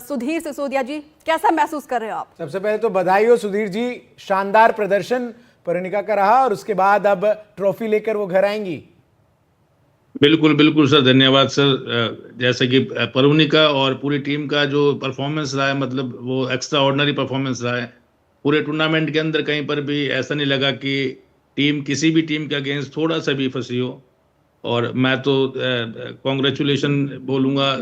सुधीर सिसोदिया जी, कैसा महसूस कर रहे हो आप? सबसे पहले तो बधाई हो सुधीर जी, शानदार प्रदर्शन परिणिका का रहा और उसके बाद अब ट्रॉफी लेकर वो घर आएंगी। बिल्कुल बिल्कुल सर, धन्यवाद सर। जैसे कि परिणिका और पूरी टीम का जो परफॉर्मेंस रहा है, मतलब वो एक्स्ट्रा ऑर्डिनरी परफॉर्मेंस रहा है पूरे टूर्नामेंट के अंदर। कहीं पर भी ऐसा नहीं लगा कि टीम किसी भी टीम के अगेंस्ट थोड़ा सा भी फंसी हो। और मैं तो कॉन्ग्रेचुलेशन बोलूँगा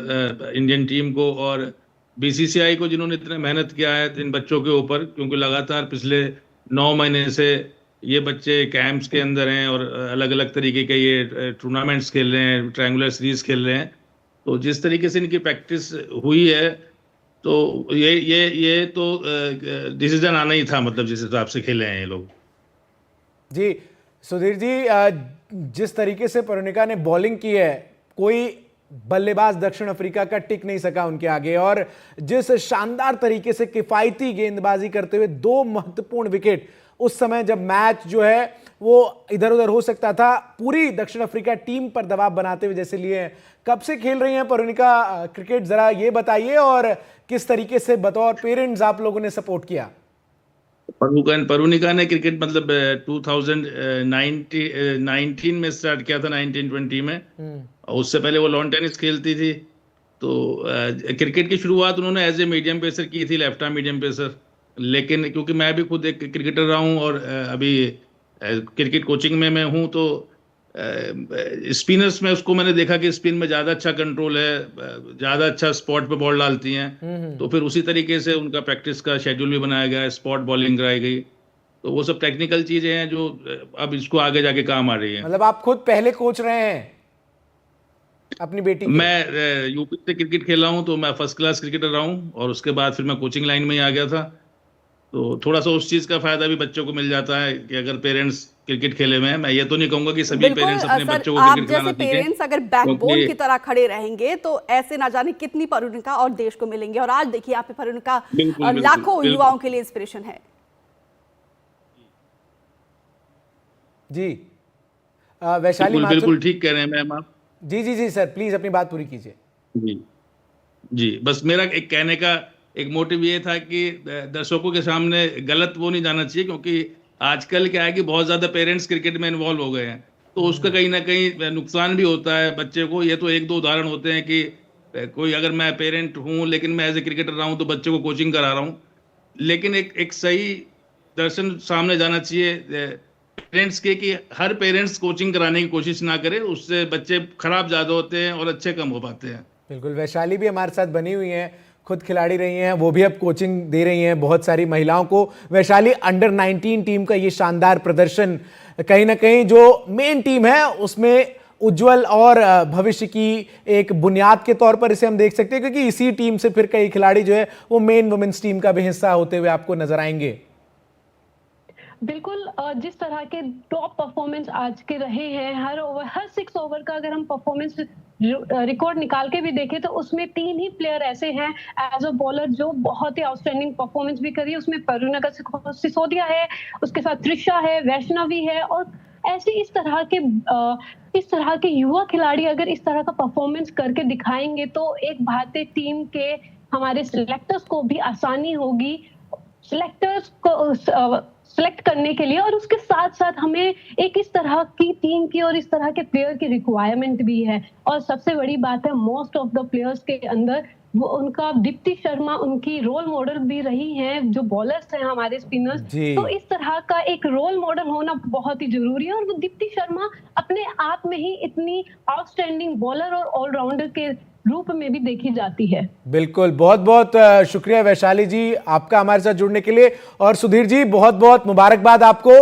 इंडियन टीम को और बीसीसीआई को, जिन्होंने इतना मेहनत किया है इन बच्चों के ऊपर, क्योंकि लगातार पिछले 9 महीने से ये बच्चे कैंप्स के अंदर हैं और अलग अलग तरीके के ये टूर्नामेंट्स खेल रहे हैं, ट्रायंगुलर सीरीज खेल रहे हैं। तो जिस तरीके से इनकी प्रैक्टिस हुई है, तो ये तो डिसीजन आना ही था, मतलब जिस हिसाब से खेले हैं ये लोग। जी सुधीर जी, जिस तरीके से परिणिका ने बॉलिंग की है, कोई बल्लेबाज दक्षिण अफ्रीका का टिक नहीं सका उनके आगे, और जिस शानदार तरीके से किफायती गेंदबाजी करते हुए 2 महत्वपूर्ण विकेट, उस समय जब मैच जो है वो इधर उधर हो सकता था, पूरी दक्षिण अफ्रीका टीम पर दबाव बनाते हुए जैसे लिए हैं। कब से खेल रही हैं परिणिका क्रिकेट, जरा ये बताइए, और किस तरीके से बतौर पेरेंट्स आप लोगों ने सपोर्ट किया? परिणिका ने क्रिकेट मतलब 2019 में स्टार्ट किया था, 1920 में। उससे पहले वो लॉन टेनिस खेलती थी। तो क्रिकेट की शुरुआत उन्होंने एज ए मीडियम पेसर की थी, लेफ्ट आर्म मीडियम पेसर। लेकिन क्योंकि मैं भी खुद एक क्रिकेटर रहा हूँ और अभी क्रिकेट कोचिंग में मैं हूँ, तो स्पिनर्स में उसको मैंने देखा कि स्पिन में ज़्यादा अच्छा कंट्रोल है, ज़्यादा अच्छा स्पॉट पे बॉल डालती हैं। तो फिर उसी तरीके से उनका प्रैक्टिस का शेड्यूल भी बनाया गया, स्पॉट बॉलिंग कराई गई। तो वो सब टेक्निकल चीज़ें हैं जो अब इसको आगे जाके काम आ रही है। मतलब आप खुद पहले कोच रहे हैं अपनी बेटी के? मैं यूपी से क्रिकेट खेला हूँ, तो मैं फर्स्ट क्लास क्रिकेटर रहा हूँ और उसके बाद फिर मैं कोचिंग लाइन में ही आ गया था। तो थोड़ा सा उस चीज का फायदा भी बच्चों को मिल जाता है कि अगर पेरेंट्स क्रिकेट खेले हुए हैं। मैं ये तो नहीं कहूंगा कि सभी पेरेंट्स अपने बच्चों को क्रिकेट खिलाना सीखें। पेरेंट्स अगर बैकबोन की तरह खड़े रहेंगे तो ऐसे ना जाने कितनी परिणिका और देश को मिलेंगे। और आज देखिए यहाँ पे परिणिका लाखों युवाओं के लिए इंस्पिरेशन है। जी वैशाली, बिल्कुल ठीक कह रहे हैं मैम आप। जी सर, प्लीज अपनी बात पूरी कीजिए। जी बस मेरा एक कहने का एक मोटिव ये था कि दर्शकों के सामने गलत वो नहीं जाना चाहिए, क्योंकि आजकल क्या है कि बहुत ज्यादा पेरेंट्स क्रिकेट में इन्वॉल्व हो गए हैं, तो उसका कहीं ना कहीं नुकसान भी होता है बच्चे को। ये तो 1-2 उदाहरण होते हैं कि कोई, अगर मैं पेरेंट हूँ लेकिन मैं एज ए क्रिकेटर रहा हूँ तो बच्चे को कोचिंग करा रहा हूँ। लेकिन एक सही दर्शन सामने जाना चाहिए पेरेंट्स के, कि हर पेरेंट्स कोचिंग कराने की कोशिश ना करे, उससे बच्चे खराब ज्यादा होते हैं और अच्छे कम हो पाते हैं। बिल्कुल, वैशाली भी हमारे साथ बनी हुई हैं, खुद खिलाड़ी रही हैं, वो भी अब कोचिंग दे रही हैं बहुत सारी महिलाओं को। वैशाली, अंडर 19 टीम का ये शानदार प्रदर्शन कहीं ना कहीं जो मेन टीम है उसमें उज्जवल और भविष्य की एक बुनियाद के तौर पर इसे हम देख सकते हैं, क्योंकि इसी टीम से फिर कई खिलाड़ी जो है वो मेन वुमेन्स टीम का भी हिस्सा होते हुए आपको नजर आएंगे। बिल्कुल, जिस तरह के टॉप परफॉर्मेंस आज के रहे हैं, हर 6 ओवर का अगर हम परफॉर्मेंस रिकॉर्ड निकाल के भी देखें तो उसमें 3 ही प्लेयर ऐसे हैं एज अ बॉलर जो बहुत ही आउटस्टैंडिंग परफॉर्मेंस भी करी है। उसमें परिणिका सिसोदिया है, उसके साथ त्रिशा है, वैष्णवी है, और ऐसे इस तरह के युवा खिलाड़ी अगर इस तरह का परफॉर्मेंस करके दिखाएंगे तो एक भारतीय टीम के हमारे सिलेक्टर्स को भी आसानी होगी सिलेक्टर्स को सिलेक्ट करने के लिए। और उसके साथ साथ हमें एक इस तरह की टीम की और इस तरह के प्लेयर की रिक्वायरमेंट भी है। और सबसे बड़ी बात है, मोस्ट ऑफ द प्लेयर्स के अंदर वो उनका दीप्ति शर्मा उनकी रोल मॉडल भी रही हैं, जो बॉलर्स हैं हमारे स्पिनर्स। तो इस तरह का एक रोल मॉडल होना बहुत ही जरूरी है। और वो दीप्ति शर्मा अपने आप में ही इतनी आउटस्टैंडिंग बॉलर और ऑलराउंडर के रूप में भी देखी जाती है। बिल्कुल, बहुत बहुत शुक्रिया वैशाली जी आपका हमारे साथ जुड़ने के लिए, और सुधीर जी बहुत बहुत मुबारकबाद आपको।